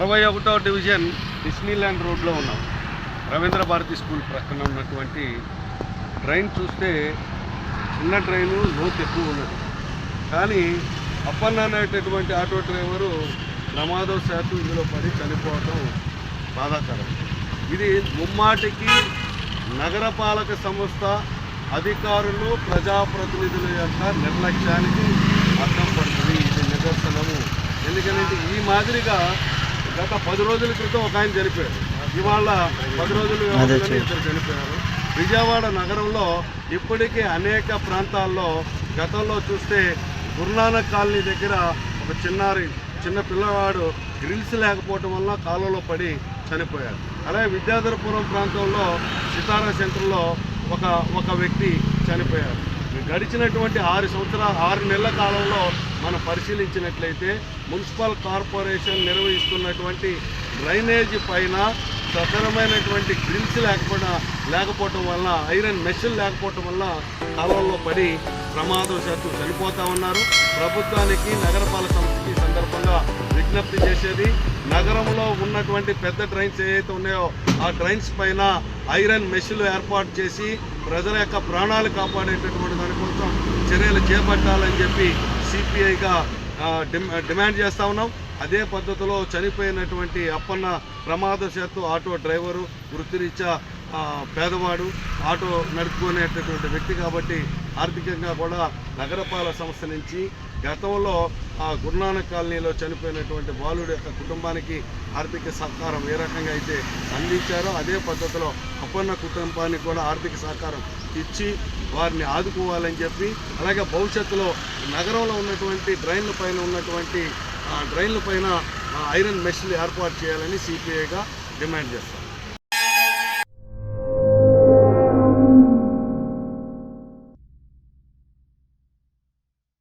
61వ division Disneyland రోడ్లో ఉన్నాం. Ravindra Bharati school ప్రక్కన ఉన్నటువంటి ట్రైన్ చూస్తే చిన్న ట్రైను, లోతు ఎక్కువ ఉన్నది. కానీ అప్పన్న అనేటటువంటి ఆటో డ్రైవరు ప్రమాదవశాత్తు ఇందులో పడి చనిపోవడం బాధాకరం. ఇది ముమ్మాటికి నగరపాలక సంస్థ అధికారులు, ప్రజాప్రతినిధుల యొక్క నిర్లక్ష్యానికి అర్థం పడుతుంది. ఇది నిదర్శనము. ఎందుకంటే ఈ మాదిరిగా గత 10 రోజుల క్రితం ఒక ఆయన చనిపోయారు. ఇవాళ 10 రోజుల వ్యవధిలోనే ఇద్దరు చనిపోయారు. విజయవాడ నగరంలో ఇప్పటికీ అనేక ప్రాంతాల్లో గతంలో చూస్తే గురునానక్ కాలనీ దగ్గర ఒక చిన్న పిల్లవాడు గ్రిల్స్ లేకపోవటం వల్ల కాలువలో పడి చనిపోయారు. అలాగే విద్యాధరపురం ప్రాంతంలో సితారా సెంటర్లో ఒక వ్యక్తి చనిపోయారు. గడిచినటువంటి 6 నెలల కాలంలో మనం పరిశీలించినట్లయితే మున్సిపల్ కార్పొరేషన్ నిర్వహిస్తున్నటువంటి డ్రైనేజీ పైన సకరమైనటువంటి గ్రిల్స్ లేకపోవటం వల్ల, ఐరన్ మెషిన్ లేకపోవటం వల్ల కాలువల్లో పడి ప్రమాదవశాత్తు చనిపోతూ ఉన్నారు. ప్రభుత్వానికి, నగరపాలక సంస్థకి సందర్భంగా విజ్ఞప్తి చేసేది, నగరంలో ఉన్నటువంటి పెద్ద డ్రైన్స్ ఏవైతే ఉన్నాయో ఆ డ్రైన్స్ పైన ఐరన్ మెషిన్లు ఏర్పాటు చేసి ప్రజల యొక్క ప్రాణాలు కాపాడేటటువంటి దానికోసం చర్యలు చేపట్టాలని చెప్పి సిపిఐగా డిమాండ్ చేస్తూ ఉన్నాం. అదే పద్ధతిలో చనిపోయినటువంటి అప్పన్న ప్రమాదవశాత్తు ఆటో డ్రైవరు, వృత్తిరీత్యా పేదవాడు, ఆటో నడుపుకునేటటువంటి వ్యక్తి కాబట్టి ఆర్థికంగా కూడా నగరపాలక సంస్థ నుంచి గతంలో గురునానక్ కాలనీలో చనిపోయినటువంటి బాలుడి యొక్క కుటుంబానికి ఆర్థిక సహకారం ఏ రకంగా అయితే అందించారో అదే పద్ధతిలో అప్పన్న కుటుంబానికి కూడా ఆర్థిక సహకారం ఇచ్చి వారిని ఆదుకోవాలని చెప్పి, అలాగే భవిష్యత్తులో నగరంలో ఉన్నటువంటి డ్రైన్ల పైన ఐరన్ మెషిన్లు ఏర్పాటు చేయాలని సిపిఐగా డిమాండ్ చేస్తారు.